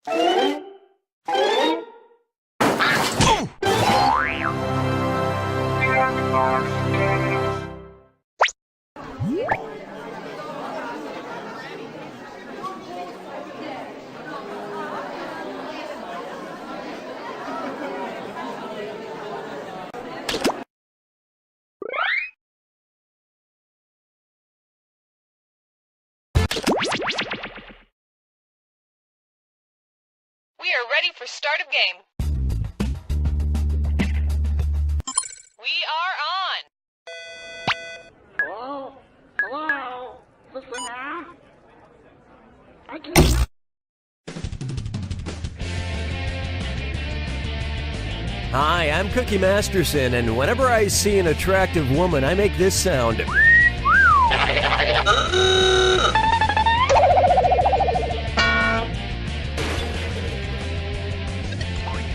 We are ready for start of game. We are on. Hello? Hello? Is this thing on? I can't. Hi, I'm Cookie Masterson, and whenever I see an attractive woman, I make this sound.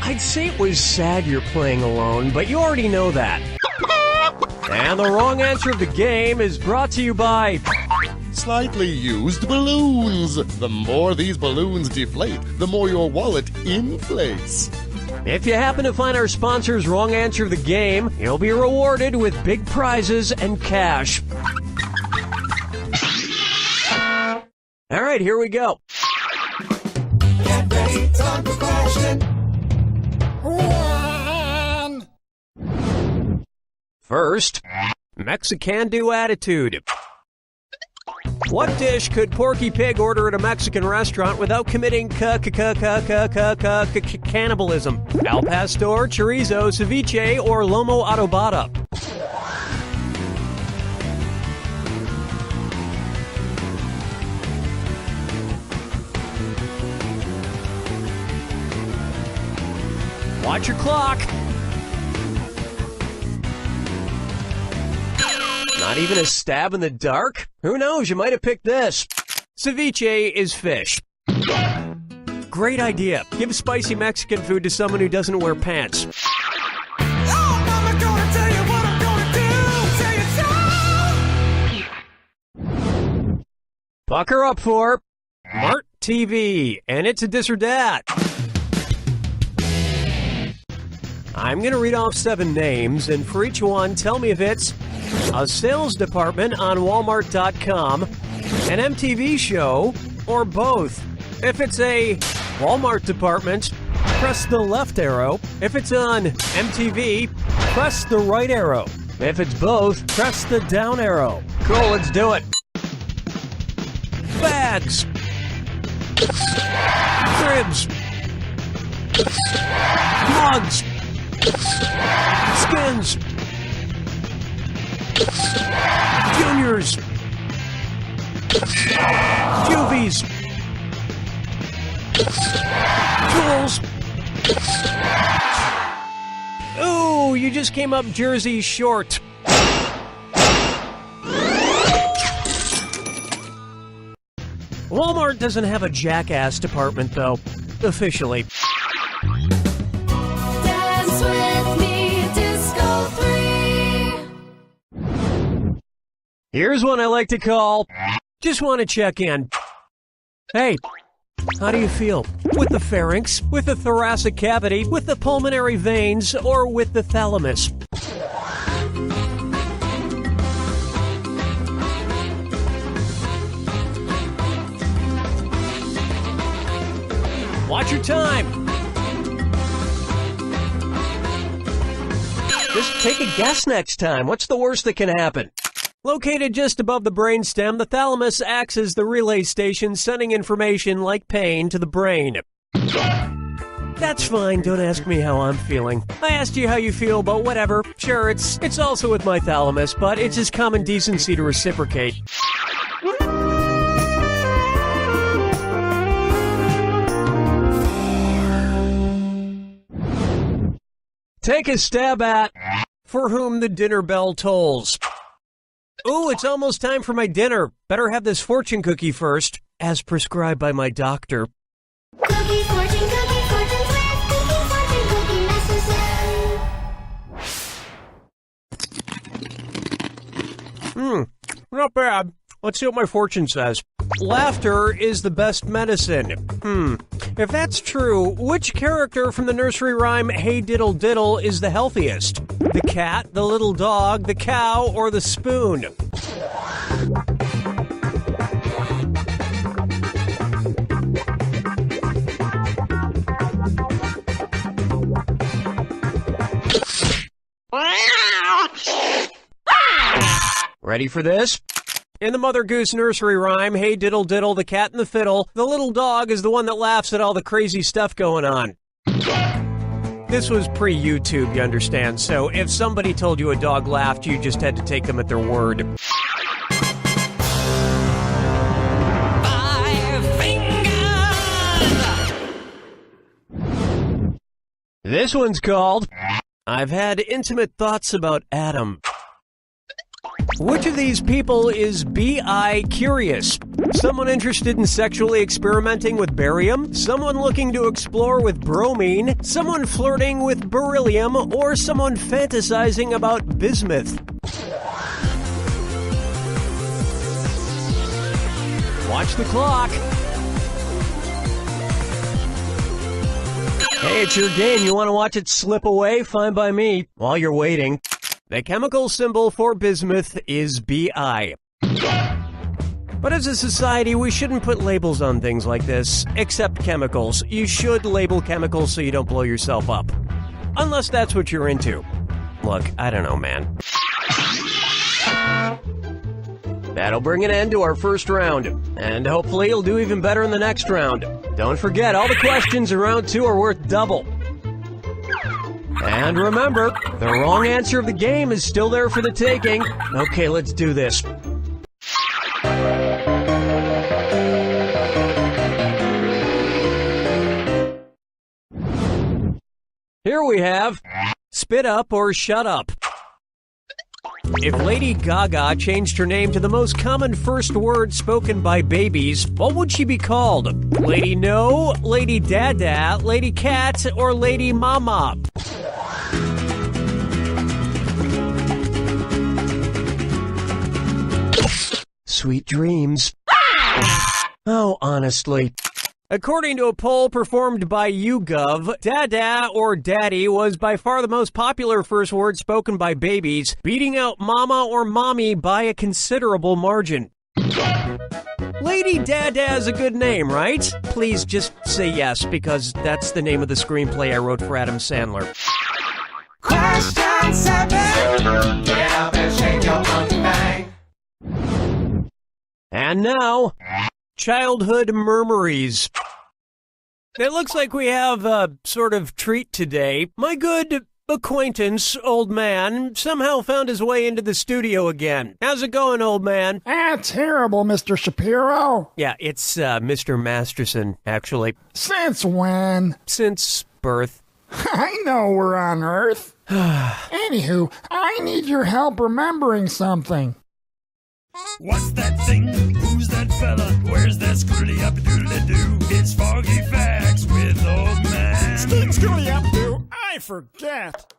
I'd say it was sad you're playing alone, but you already know that. And the wrong answer of the game is brought to you by Slightly used balloons. The more these balloons deflate, the more your wallet inflates. If you happen to find our sponsor's wrong answer of the game, you'll be rewarded with big prizes and cash. All right, here we go. Get ready, time for question 1. First, Mexican-do attitude. What dish could Porky Pig order at a Mexican restaurant without committing cannibalism? Al pastor, chorizo, ceviche, or lomo adobada? Watch your clock. Not even a stab in the dark? Who knows, you might have picked this. Ceviche is fish. Great idea. Give spicy Mexican food to someone who doesn't wear pants. Oh, Mama, gonna tell you what I'm gonna do. Say it so. Bucker up for Mart TV, and it's a this or that. I'm going to read off 7 names, and for each one, tell me if it's a sales department on Walmart.com, an MTV show, or both. If it's a Walmart department, press the left arrow. If it's on MTV, press the right arrow. If it's both, press the down arrow. Cool, let's do it. Bags. Cribs. Mugs. Skins. Juniors. Juvies. Tools. Ooh, you just came up Jersey short. Walmart doesn't have a jackass department, though, officially. Dance with me, Disco 3. Here's one I like to call, just want to check in. Hey, how do you feel? With the pharynx, with the thoracic cavity, with the pulmonary veins, or with the thalamus? Watch your time. Just take a guess next time. What's the worst that can happen? Located just above the brainstem, the thalamus acts as the relay station, sending information like pain to the brain. That's fine, don't ask me how I'm feeling. I asked you how you feel, but whatever. Sure, it's also with my thalamus, but it's just common decency to reciprocate. Take a stab at For Whom the Dinner Bell Tolls. Ooh, it's almost time for my dinner. Better have this fortune cookie first, as prescribed by my doctor. Cookie fortune, cookie Masterson. Not bad. Let's see what my fortune says. Laughter is the best medicine. If that's true, which character from the nursery rhyme Hey Diddle Diddle is the healthiest? The cat, the little dog, the cow, or the spoon? Ready for this? In the Mother Goose nursery rhyme, Hey Diddle Diddle, the cat and the fiddle, the little dog is the one that laughs at all the crazy stuff going on. This was pre-YouTube, you understand, so if somebody told you a dog laughed, you just had to take them at their word. 5 fingers. This one's called, I've had intimate thoughts about Adam. Which of these people is B.I. curious? Someone interested in sexually experimenting with barium? Someone looking to explore with bromine? Someone flirting with beryllium? Or someone fantasizing about bismuth? Watch the clock. Hey, it's your game. You want to watch it slip away? Fine by me. While you're waiting. The chemical symbol for bismuth is Bi. But as a society, we shouldn't put labels on things like this, except chemicals. You should label chemicals so you don't blow yourself up. Unless that's what you're into. Look, I don't know, man. That'll bring an end to our first round. And hopefully you'll do even better in the next round. Don't forget, all the questions in round 2 are worth double. And remember, the wrong answer of the game is still there for the taking. Okay, let's do this. Here we have Spit Up or Shut Up. If Lady Gaga changed her name to the most common first word spoken by babies, what would she be called? Lady No, Lady Dada, Lady Cat, or Lady Mama? Sweet dreams. Oh, honestly. According to a poll performed by YouGov, Dada or Daddy was by far the most popular first word spoken by babies, beating out Mama or Mommy by a considerable margin. Lady Dada is a good name, right? Please just say yes, because that's the name of the screenplay I wrote for Adam Sandler. Question 7. Get up and shake your monkey bang. And now, childhood murmuries. It looks like we have a sort of treat today. My good acquaintance, old man, somehow found his way into the studio again. How's it going, old man? Terrible, Mr. Shapiro. Yeah, it's Mr. Masterson, actually. Since when? Since birth. I know we're on Earth. Anywho, I need your help remembering something. What's that thing? Who's that fella? Where's that scooty up doodly doo? It's Foggy Facts with old man. Scooty up do. I forget.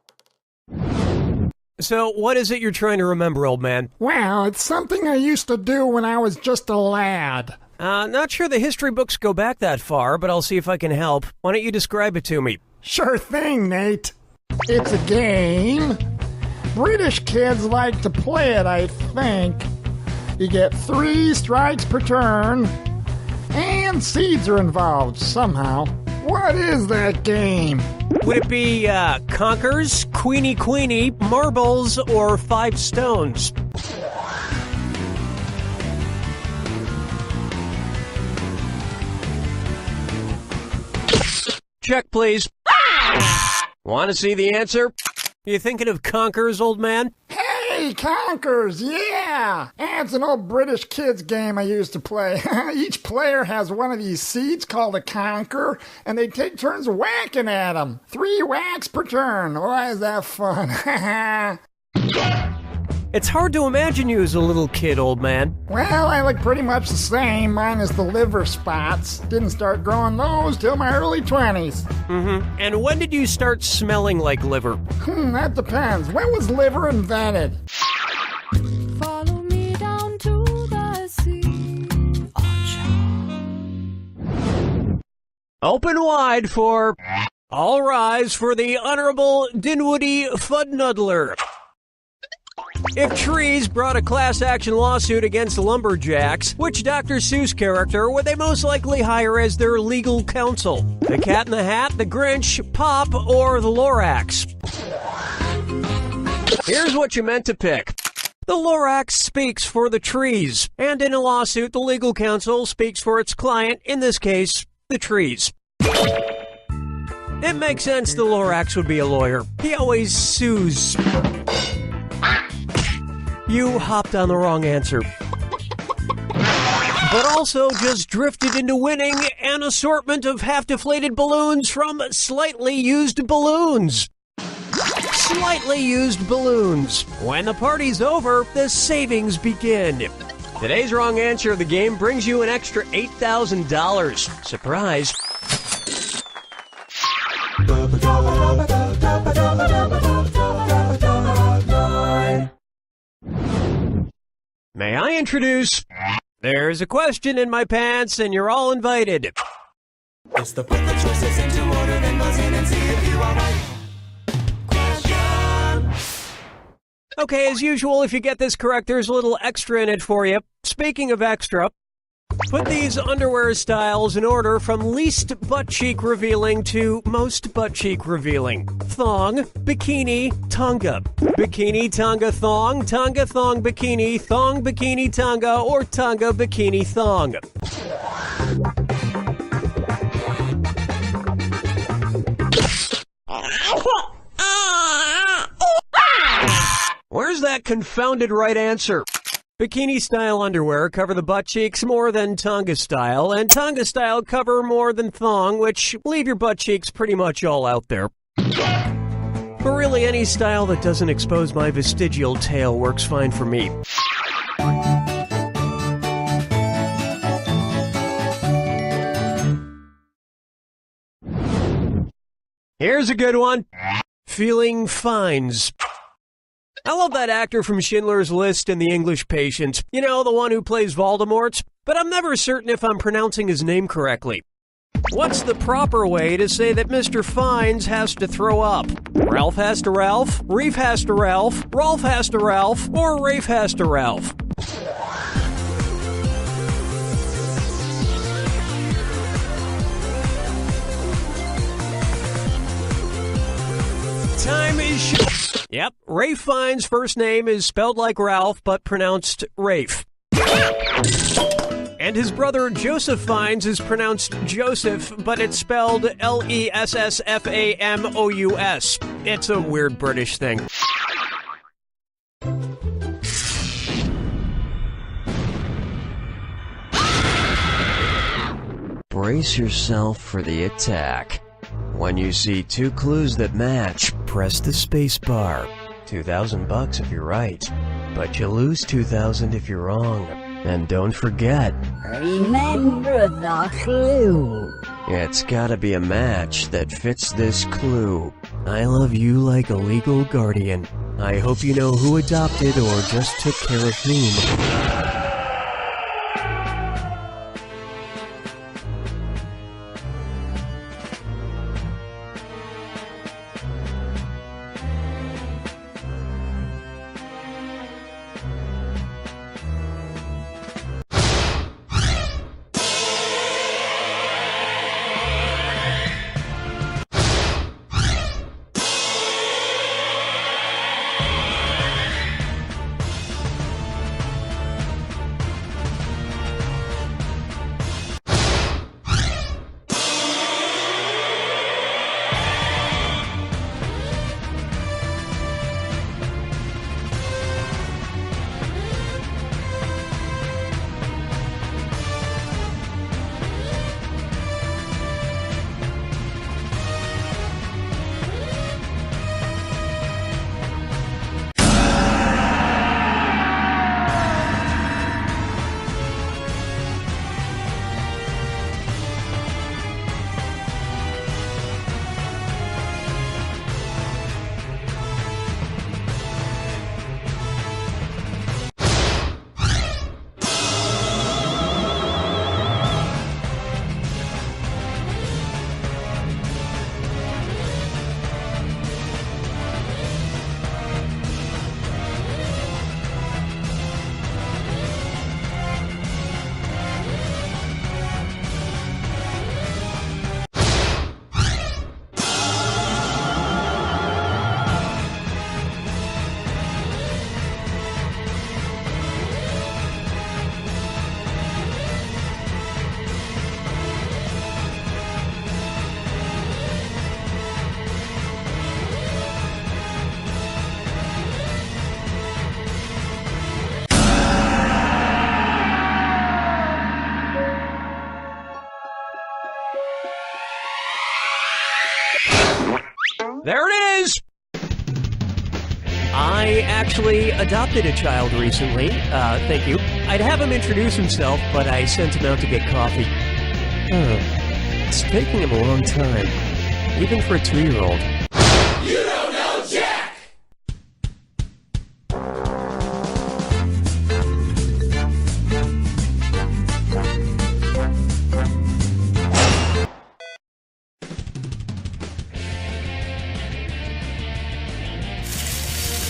So, what is it you're trying to remember, old man? Well, it's something I used to do when I was just a lad. Not sure the history books go back that far, but I'll see if I can help. Why don't you describe it to me? Sure thing, Nate. It's a game. British kids like to play it, I think. You get 3 strikes per turn, and seeds are involved somehow. What is that game? Would it be Conkers, Queenie Queenie, Marbles, or 5 Stones? Check, please. Want to see the answer? You thinking of Conkers, old man? Hey, Conkers, yeah! It's an old British kids game I used to play. Each player has one of these seeds called a conker, and they take turns whacking at them. 3 whacks per turn. Why is that fun? It's hard to imagine you as a little kid, old man. Well, I look pretty much the same, minus the liver spots. Didn't start growing those till my early 20s. And when did you start smelling like liver? That depends. When was liver invented? Follow me down to the Open wide for All Rise for the Honorable Dinwoody Fudnuddler. If trees brought a class action lawsuit against lumberjacks, which Dr. Seuss character would they most likely hire as their legal counsel? The Cat in the Hat, the Grinch, Pop, or the Lorax? Here's what you meant to pick. The Lorax speaks for the trees, and in a lawsuit, the legal counsel speaks for its client, in this case, the trees. It makes sense the Lorax would be a lawyer. He always sues. You hopped on the wrong answer. But also just drifted into winning an assortment of half-deflated balloons from Slightly Used Balloons. Slightly used balloons. When the party's over, the savings begin. Today's wrong answer of the game brings you an extra $8,000. Surprise. May I introduce? There's a question in my pants, and you're all invited. It's the put the choices into order, then buzz in and see if you are right. Question. Okay, as usual, if you get this correct, there's a little extra in it for you. Speaking of extra, put these underwear styles in order from least butt cheek revealing to most butt cheek revealing. Thong, bikini, tanga. Bikini, tanga, thong, bikini, thong, bikini, tanga, or tanga, bikini, thong. Where's that confounded right answer? Bikini-style underwear cover the butt cheeks more than tanga-style, and tanga-style cover more than thong, which leave your butt cheeks pretty much all out there. But really, any style that doesn't expose my vestigial tail works fine for me. Here's a good one. Feeling fines. I love that actor from Schindler's List and The English Patient. You know, the one who plays Voldemort. But I'm never certain if I'm pronouncing his name correctly. What's the proper way to say that Mr. Fines has to throw up? Ralph has to Ralph, Reef has to Ralph, Rolf has to Ralph, or Rafe has to Ralph? Time is Yep, Rafe Fiennes' first name is spelled like Ralph, but pronounced Rafe. And his brother Joseph Fiennes is pronounced Joseph, but it's spelled Lessfamous. It's a weird British thing. Brace yourself for the attack. When you see two clues that match, press the space bar. $2,000 if you're right, but you lose $2,000 if you're wrong. And don't forget, remember the clue. It's gotta be a match that fits this clue. I love you like a legal guardian. I hope you know who adopted or just took care of whom. There it is! I actually adopted a child recently. Thank you. I'd have him introduce himself, but I sent him out to get coffee. It's taking him a long time, even for a 2-year-old. You don't know Jack!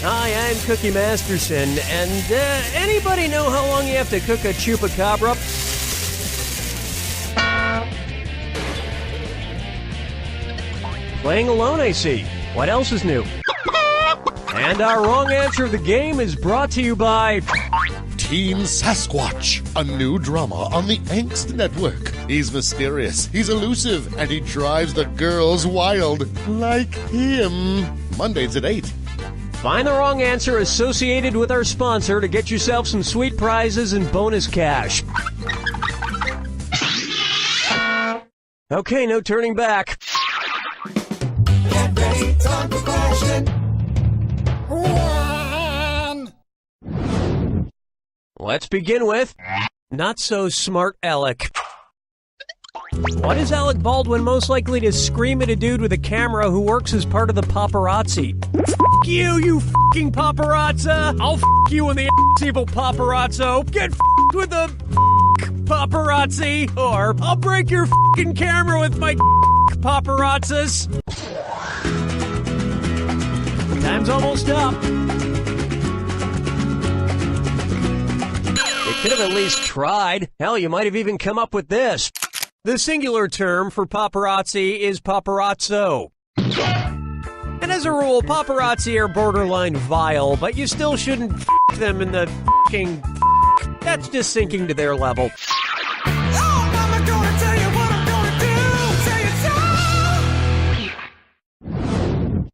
Hi, I'm Cookie Masterson, and anybody know how long you have to cook a chupacabra? Playing alone, I see. What else is new? And our wrong answer of the game is brought to you by Teen Sasquatch, a new drama on the Angst Network. He's mysterious, he's elusive, and he drives the girls wild. Like him. Mondays at 8. Find the wrong answer associated with our sponsor to get yourself some sweet prizes and bonus cash. Okay, no turning back. Get ready, time for question. 1. Let's begin with Not So Smart Alec. What is Alec Baldwin most likely to scream at a dude with a camera who works as part of the paparazzi? F*** you, you f***ing paparazza! I'll f*** you in the ass, evil paparazzo! Get f***ed with the paparazzi! Or I'll break your f***ing camera with my paparazzas! Time's almost up. You could have at least tried. Hell, you might have even come up with this. The singular term for paparazzi is paparazzo. And as a rule, paparazzi are borderline vile, but you still shouldn't f*** them in the f***ing f***. That's just sinking to their level. Oh, mama gonna tell you what I'm gonna do. Say it so.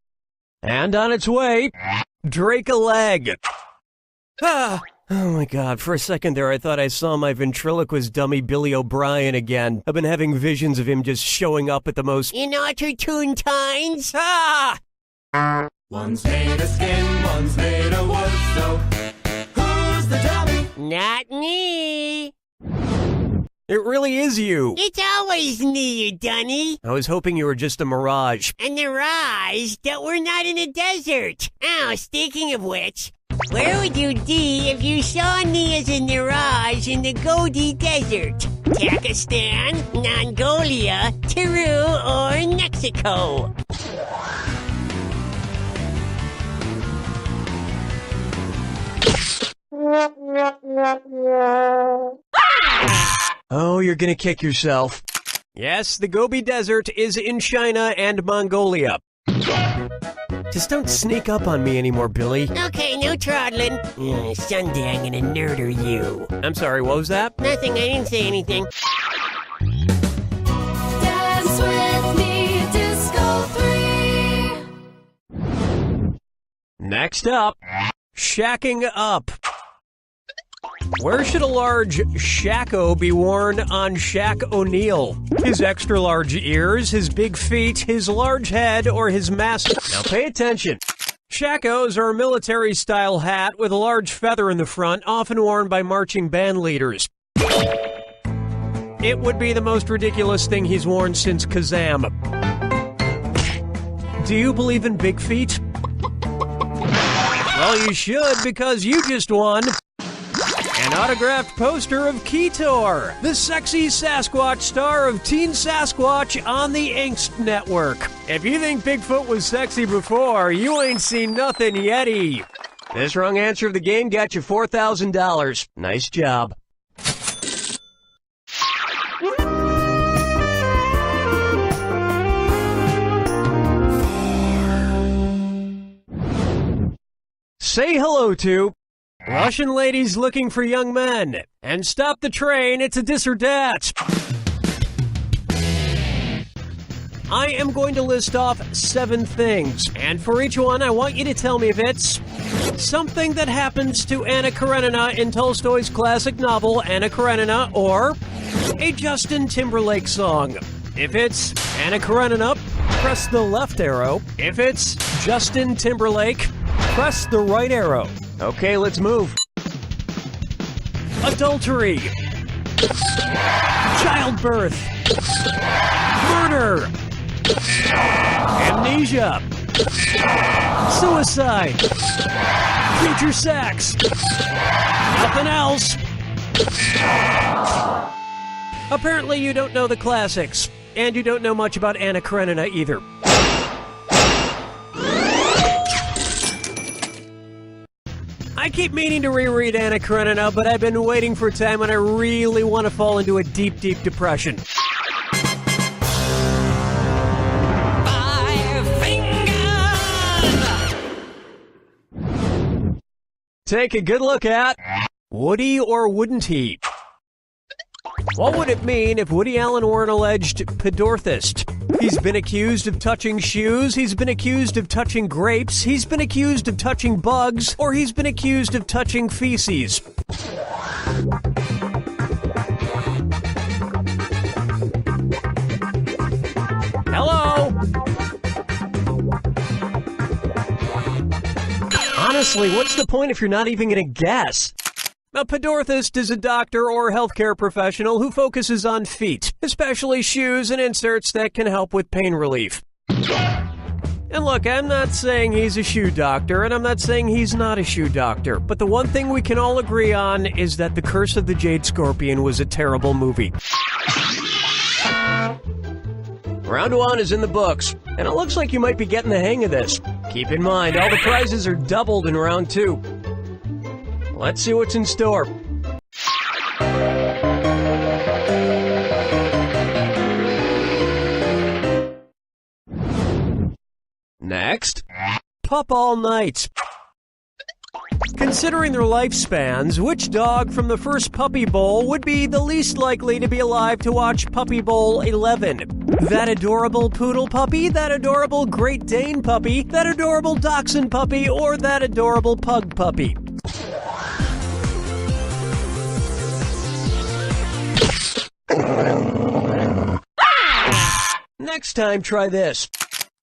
And on its way, Drake a leg. Oh my god, for a second there I thought I saw my ventriloquist dummy Billy O'Brien again. I've been having visions of him just showing up at the most inopportune times. One's made of skin, one's made of wood, so who's the dummy? Not me. It really is you. It's always me, you dunny. I was hoping you were just a mirage. A mirage that we're not in a desert. Oh, speaking of which, where would you be if you saw me as a mirage in the Gobi Desert? Pakistan, Mongolia, Peru, or Mexico? Oh, you're gonna kick yourself. Yes, the Gobi Desert is in China and Mongolia. Just don't sneak up on me anymore, Billy. Okay, no trottling. Someday I'm gonna murder you. I'm sorry, what was that? Nothing, I didn't say anything. Dance with me, Disco 3. Next up, shacking up. Where should a large shacko be worn on Shaq O'Neal? His extra large ears, his big feet, his large head, or his massive... Now pay attention. Shackos are a military-style hat with a large feather in the front, often worn by marching band leaders. It would be the most ridiculous thing he's worn since Kazam. Do you believe in big feet? Well, you should, because you just won an autographed poster of Ketor, the sexy Sasquatch star of Teen Sasquatch on the Angst Network. If you think Bigfoot was sexy before, you ain't seen nothing yetty. This wrong answer of the game got you $4,000. Nice job. Say hello to Russian ladies looking for young men. And stop the train, it's a dis or dat. I am going to list off 7 things. And for each one, I want you to tell me if it's something that happens to Anna Karenina in Tolstoy's classic novel, Anna Karenina, or a Justin Timberlake song. If it's Anna Karenina, press the left arrow. If it's Justin Timberlake, press the right arrow. Okay, let's move. Adultery. Childbirth. Murder. Amnesia. Suicide. Future sex. Nothing else. Apparently you don't know the classics, and you don't know much about Anna Karenina either. I keep meaning to reread Anna Karenina, but I've been waiting for a time when I really want to fall into a deep, deep depression. Take a good look at would he or wouldn't he? What would it mean if Woody Allen were an alleged pedorthist? He's been accused of touching shoes, he's been accused of touching grapes, he's been accused of touching bugs, or he's been accused of touching feces. Hello? Honestly, what's the point if you're not even going to guess? A pedorthist is a doctor or healthcare professional who focuses on feet, especially shoes and inserts that can help with pain relief. And look, I'm not saying he's a shoe doctor, and I'm not saying he's not a shoe doctor, but the one thing we can all agree on is that The Curse of the Jade Scorpion was a terrible movie. Round 1 is in the books, and it looks like you might be getting the hang of this. Keep in mind, all the prizes are doubled in round 2. Let's see what's in store. Next, Pup All Night. Considering their lifespans, which dog from the first Puppy Bowl would be the least likely to be alive to watch Puppy Bowl 11? That adorable poodle puppy, that adorable Great Dane puppy, that adorable Dachshund puppy, or that adorable pug puppy? Next time, try this.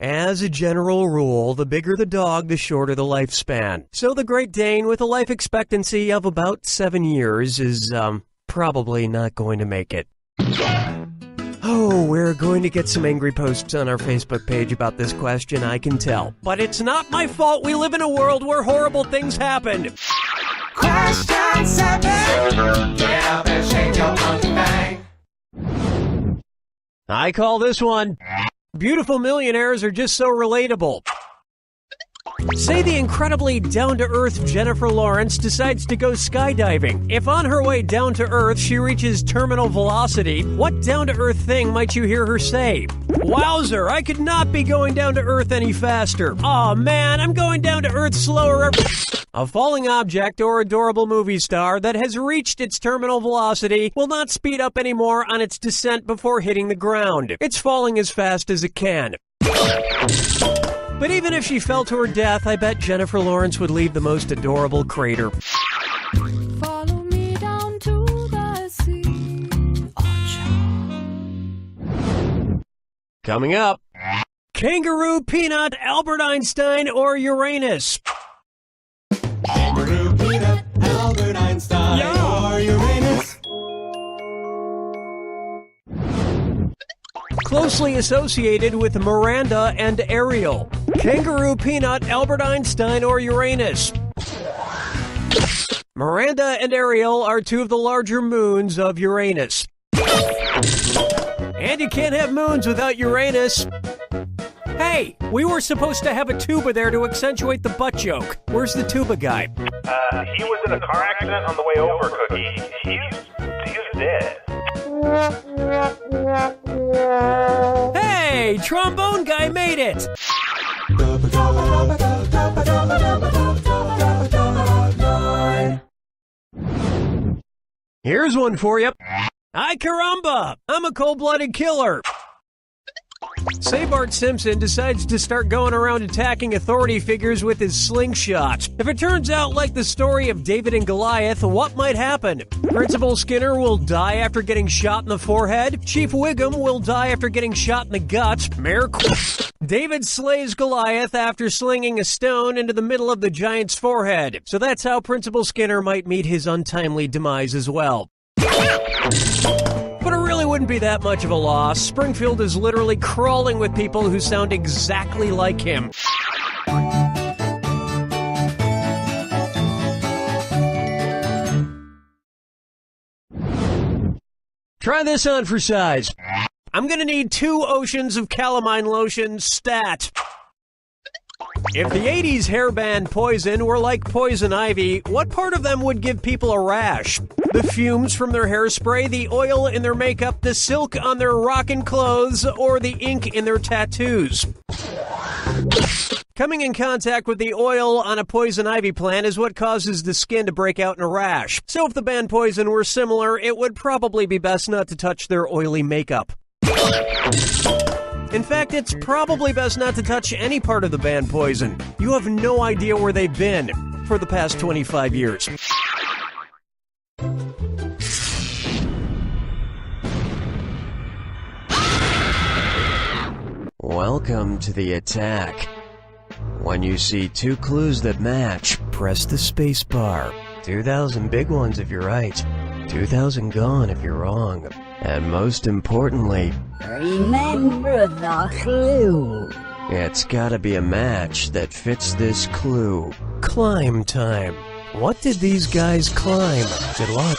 As a general rule, the bigger the dog, the shorter the lifespan. So the Great Dane, with a life expectancy of about 7 years, is, probably not going to make it. Oh, we're going to get some angry posts on our Facebook page about this question, I can tell. But it's not my fault we live in a world where horrible things happen. Question 7. Get up and shake your monkey bang. I call this one, beautiful millionaires are just so relatable. Say the incredibly down-to-earth Jennifer Lawrence decides to go skydiving. If on her way down to Earth she reaches terminal velocity, what down-to-earth thing might you hear her say? Wowzer, I could not be going down to Earth any faster. Aw man, I'm going down to Earth slower. A falling object or adorable movie star that has reached its terminal velocity will not speed up anymore on its descent before hitting the ground. It's falling as fast as it can. But even if she fell to her death, I bet Jennifer Lawrence would leave the most adorable crater. Follow me down to the sea. Coming up, Kangaroo, Peanut, Albert Einstein, or Uranus? Kangaroo, Peanut, Albert Einstein, or Uranus. Closely associated with Miranda and Ariel. Kangaroo, Peanut, Albert Einstein, or Uranus? Miranda and Ariel are two of the larger moons of Uranus. And you can't have moons without Uranus. Hey, we were supposed to have a tuba there to accentuate the butt joke. Where's the tuba guy? He was in a car accident on the way over, Cookie. He's dead. Hey, trombone guy made it! Here's one for you. Ay caramba! I'm a cold-blooded killer. Say Bart Simpson decides to start going around attacking authority figures with his slingshot. If it turns out like the story of David and Goliath, what might happen? Principal Skinner will die after getting shot in the forehead. Chief Wiggum will die after getting shot in the gut. David slays Goliath after slinging a stone into the middle of the giant's forehead. So that's how Principal Skinner might meet his untimely demise as well. But it really wouldn't be that much of a loss. Springfield is literally crawling with people who sound exactly like him. Try this on for size. I'm gonna need 2 oceans of calamine lotion stat. If the 80s hair band Poison were like poison ivy, what part of them would give people a rash? The fumes from their hairspray, the oil in their makeup, the silk on their rockin' clothes, or the ink in their tattoos? Coming in contact with the oil on a poison ivy plant is what causes the skin to break out in a rash. So if the band Poison were similar, it would probably be best not to touch their oily makeup. In fact, it's probably best not to touch any part of the band Poison. You have no idea where they've been for the past 25 years. Welcome to the attack. When you see 2 clues that match, press the space bar. 2,000 big ones if you're right, 2,000 gone if you're wrong. And most importantly, remember the clue. It's gotta be a match that fits this clue. Climb time. What did these guys climb? Good luck.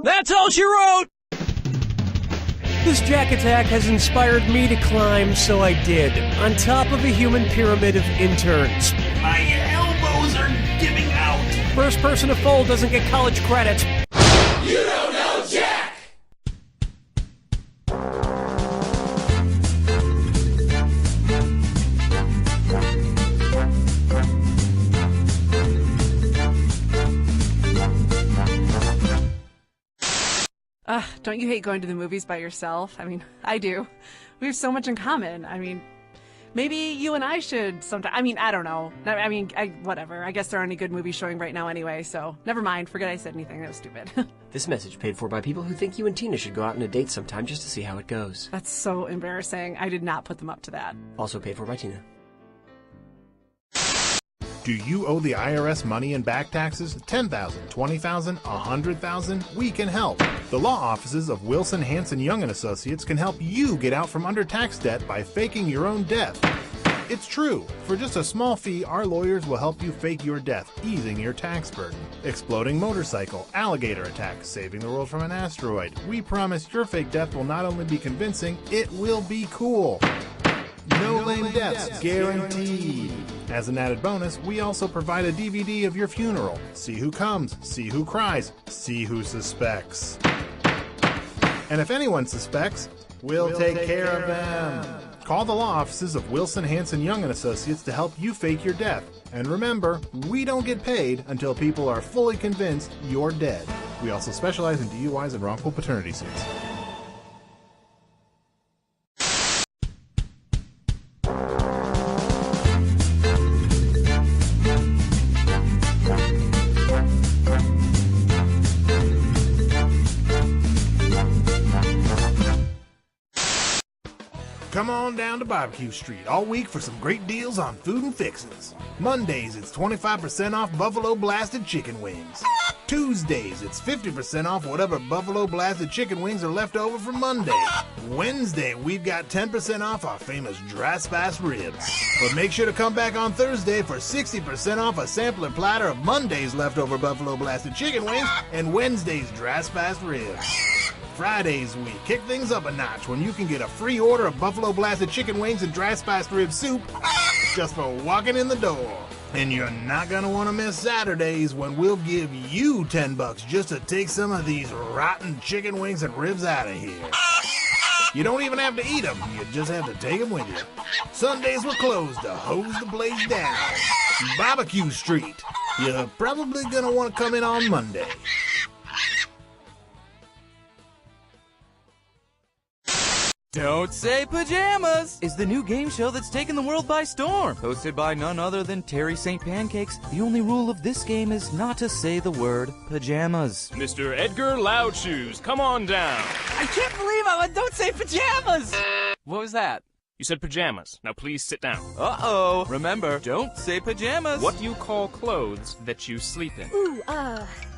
That's all she wrote! This jack attack has inspired me to climb, so I did. On top of a human pyramid of interns. My elbows are giving out. First person to fold doesn't get college credit. You don't know Jack! Don't you hate going to the movies by yourself? I mean, I do. We have so much in common. I mean, maybe you and I should sometime. I mean, I don't know. I mean, whatever. I guess there aren't any good movies showing right now anyway, so never mind. Forget I said anything. That was stupid. This message paid for by people who think you and Tina should go out on a date sometime just to see how it goes. That's so embarrassing. I did not put them up to that. Also paid for by Tina. Do you owe the IRS money in back taxes? $10,000, $20,000, $100,000? We can help. The law offices of Wilson, Hanson, Young & Associates can help you get out from under tax debt by faking your own death. It's true. For just a small fee, our lawyers will help you fake your death, easing your tax burden. Exploding motorcycle, alligator attack, saving the world from an asteroid. We promise your fake death will not only be convincing, it will be cool. No lame deaths, guaranteed. As an added bonus, we also provide a DVD of your funeral. See who comes, see who cries, see who suspects. And if anyone suspects, we'll take care of them. Call the law offices of Wilson, Hanson, Young & Associates to help you fake your death. And remember, we don't get paid until people are fully convinced you're dead. We also specialize in DUIs and wrongful paternity suits. Come on down to Barbecue Street all week for some great deals on food and fixins'. Mondays, it's 25% off Buffalo Blasted Chicken Wings. Tuesdays, it's 50% off whatever Buffalo Blasted Chicken Wings are left over from Monday. Wednesday, we've got 10% off our famous Dry Spice Ribs. But make sure to come back on Thursday for 60% off a sampler platter of Monday's leftover Buffalo Blasted Chicken Wings and Wednesday's Dry Spice Ribs. Fridays, we kick things up a notch when you can get a free order of Buffalo Blasted Chicken Wings and Dry Spiced Rib Soup just for walking in the door. And you're not gonna want to miss Saturdays when we'll give you $10 just to take some of these rotten chicken wings and ribs out of here. You don't even have to eat them, you just have to take them with you. Sundays we're closed to hose the place down. Barbecue Street. You're probably gonna want to come in on Monday. Don't Say Pajamas is the new game show that's taken the world by storm. Hosted by none other than Terry St. Pancakes, the only rule of this game is not to say the word pajamas. Mr. Edgar Loudshoes, come on down. I can't believe I'm on Don't Say Pajamas! What was that? You said pajamas. Now please sit down. Uh-oh. Remember, don't say pajamas. What do you call clothes that you sleep in? Ooh,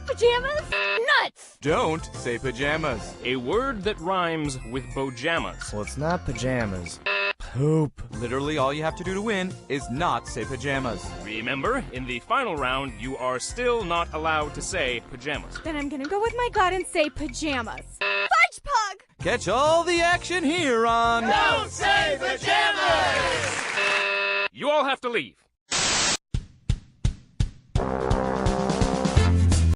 pajamas? Nuts! Don't say pajamas. A word that rhymes with bojamas. Well, it's not pajamas. Poop. Literally all you have to do to win is not say pajamas. Remember, in the final round, you are still not allowed to say pajamas. Then I'm gonna go with my gut and say pajamas. Fudge Pug! Catch all the action here on Don't Say Pajamas! You all have to leave.